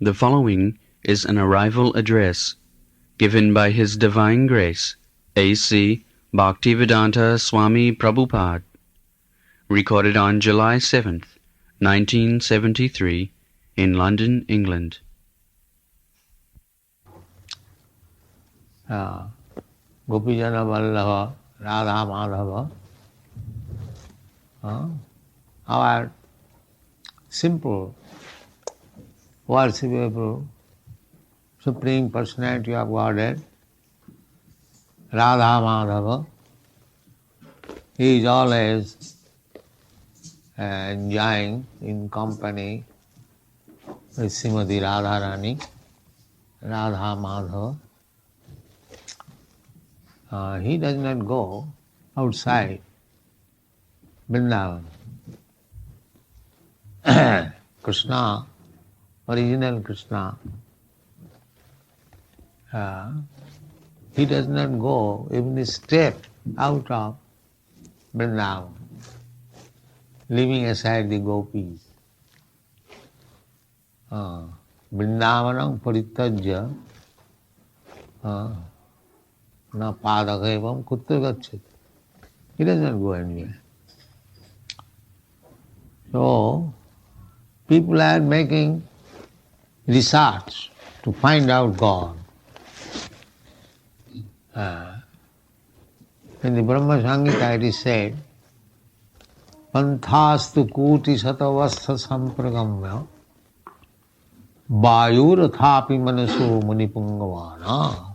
The following is an arrival address given by His Divine Grace, A.C. Bhaktivedanta Swami Prabhupada, recorded on July 7th, 1973, in London, England. Gopijana Vallabha, Radha Madhava, our simple, worshipable Supreme Personality of Godhead, Radha Madhava. He is always enjoying in company with Srimati Radharani, Radha Madhava. He does not go outside Vrindavan. Krishna, original Krishna, he does not go even a step out of Vrindavan, leaving aside the gopis. Vrindavanam paritajya na padakhevam kutra gacchati. He does not go anywhere. So, people are making research to find out God. In the Brahma Samhita it is said, Panthastu kuti satavastha sampragamya vayurathapi manaso munipungavana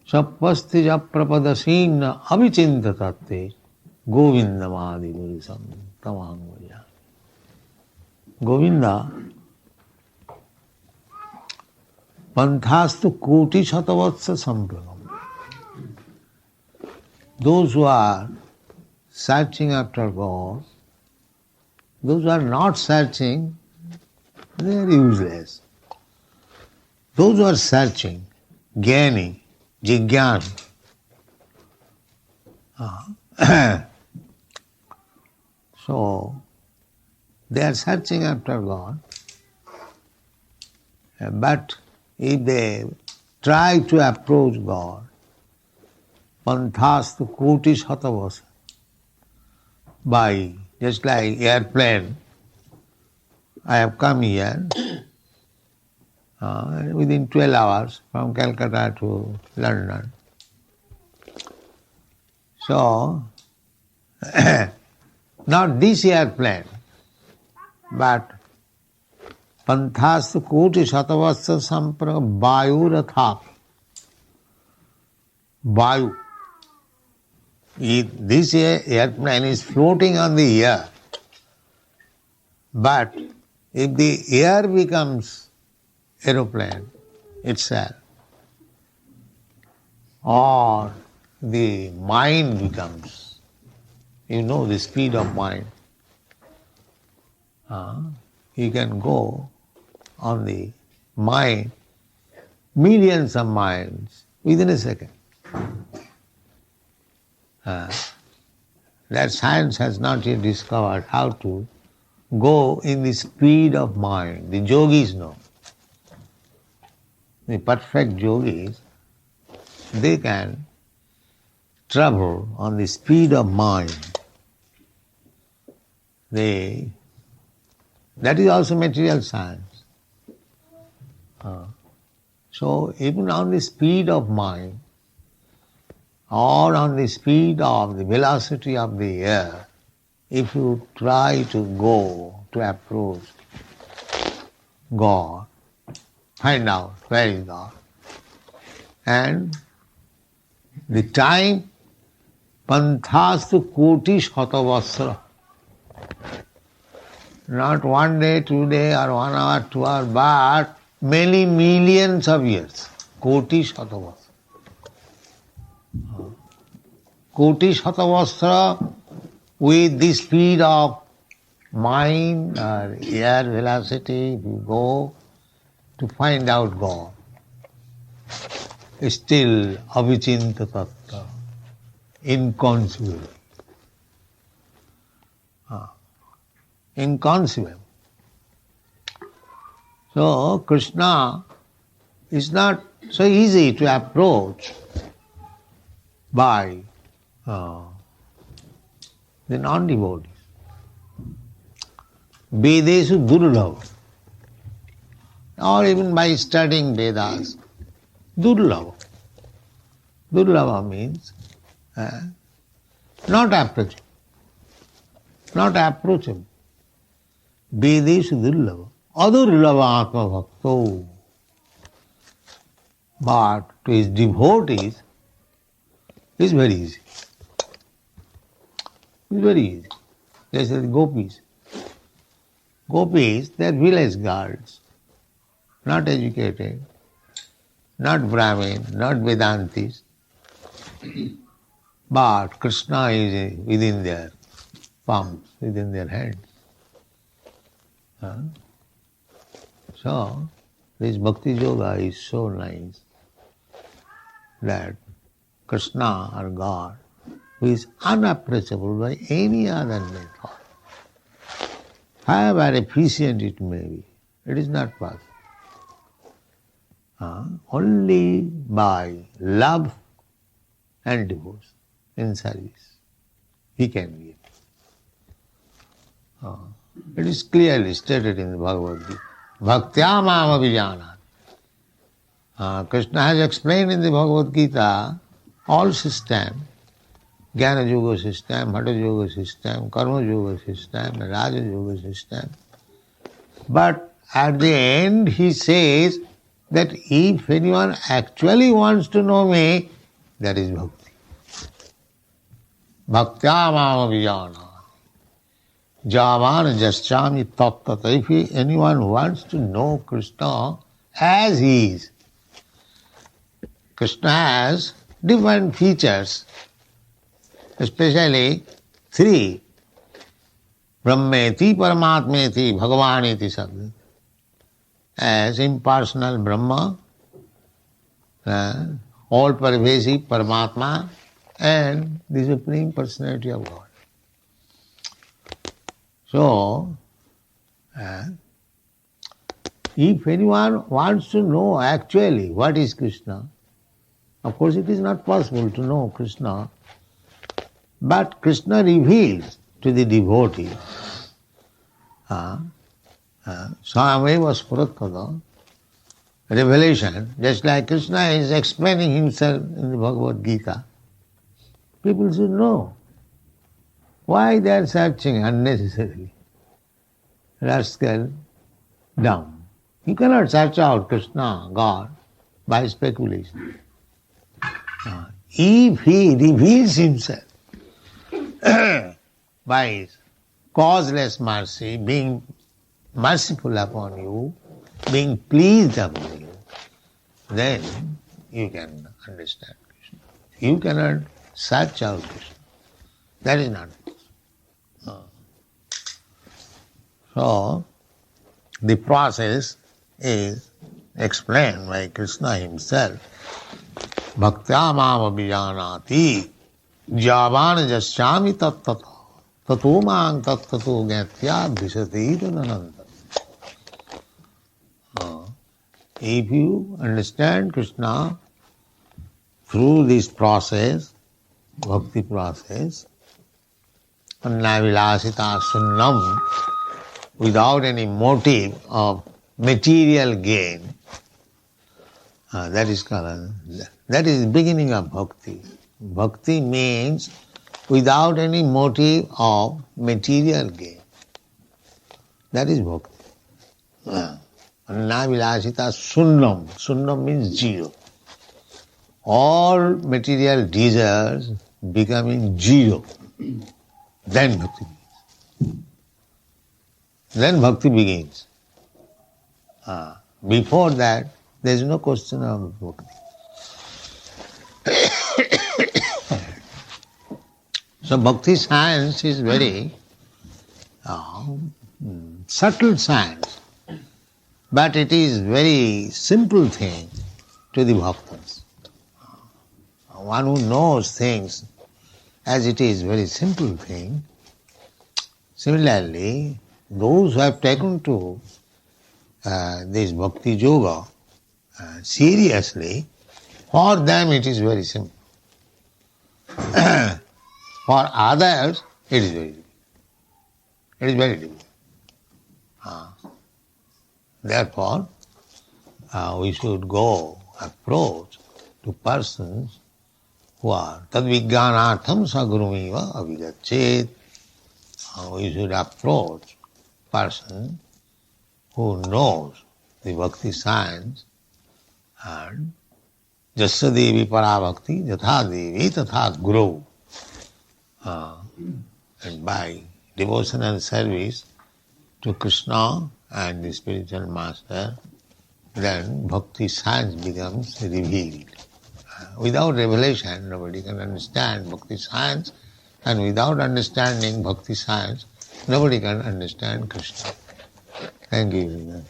sapasti japrapadasina avichintatate govindamadi purisam tamangvaya. Govinda, panthastu koti shatavatsa sampragam. Those who are searching after God, those who are not searching, they are useless. Those who are searching, jnani, jigyani, so they are searching after God, but if they try to approach God, panthastu koti satavasa, by just like airplane, I have come here within 12 hours from Calcutta to London. So, not this airplane, but panthastu koti satavasa sampra vayurathapi. Vayu. This airplane is floating on the air, but if the air becomes aeroplane itself, or the mind becomes, the speed of mind, you can go on the mind, millions of miles within a second. That science has not yet discovered how to go in the speed of mind. The yogis know. The perfect yogis, they can travel on the speed of mind. That is also material science. So even on the speed of mind, or on the speed of the velocity of the air, if you try to go to approach God, find out where is God. And the time, panthastu koti shatavasra. Not 1 day, 2 days, or 1 hour, 2 hours, but many millions of years. Koti shatavasra. Koti Shatavastra, with the speed of mind or air velocity, we go to find out God. Still avichinta tattva, inconceivable. Inconceivable. So Krishna is not so easy to approach by the non-devotees. Vedesu durlabha, or even by studying Vedas, durlabha. Durlabha means not approachable. Not approachable. Vedesu durlabha. Adurlabha atma bhakto. But to his devotees, it's very easy. It's very easy. They say gopis. Gopis, they are village girls, not educated, not Brahmin, not Vedantis. But Krishna is within their palms, within their hands. So, this Bhakti Yoga is so nice that Krishna or God, who is unapproachable by any other method, however efficient it may be, it is not possible. Only by love and devotion in service he can give. It is clearly stated in the Bhagavad Gita. Bhaktya mam abhijanat. Krishna has explained in the Bhagavad Gita all system, Jnana Yoga system, Hatha Yoga system, Karma Yoga system, Raja Yoga system. But at the end he says that if anyone actually wants to know me, that is bhakti. Bhaktya mam abhijanat. Javan jaschami tattata. If anyone wants to know Krishna as he is, Krishna has different features, especially three. Brahmeti, Paramatmeti, Bhagavaniti Sabda. As impersonal Brahma, all-pervasive Paramatma, and the Supreme Personality of God. So, if anyone wants to know actually what is Krishna, of course it is not possible to know Krishna, but Krishna reveals to the devotee, Swayameva Spuratada, revelation, just like Krishna is explaining himself in the Bhagavad Gita. People should know. Why they are searching unnecessarily? Rascal, dumb. You cannot search out Krishna, God, by speculation. If he reveals himself by his causeless mercy, being merciful upon you, being pleased upon you, then you can understand Krishna. You cannot search out Krishna. That is not. So, the process is explained by Krishna himself. Bhaktya mam abhijanati javan jasyami tattata tato mang tattato gyatya bhisati nananta. If you understand Krishna through this process, bhakti process, annavilasita sunnam, without any motive of material gain, that is the beginning of bhakti. Bhakti means without any motive of material gain. That is bhakti. Annavilasita sunnam. Sunnam means zero. All material desires becoming zero. Then bhakti begins. Then bhakti begins. Before that, there is no question of bhakti. So bhakti science is very subtle science, but it is very simple thing to the bhaktas. One who knows things as it is, very simple thing. Similarly, those who have taken to this bhakti yoga seriously, for them it is very simple. For others, it is very difficult. It is very difficult. Therefore, we should go approach to persons who are tadvijnanartham sagurumiva avigachet. We should approach person who knows the bhakti science and jasya devi parabhakti yatha devi tatha guru. And by devotion and service to Krishna and the spiritual master, then bhakti science becomes revealed. Without revelation, nobody can understand bhakti science, and without understanding bhakti science, nobody can understand Krishna. Thank you.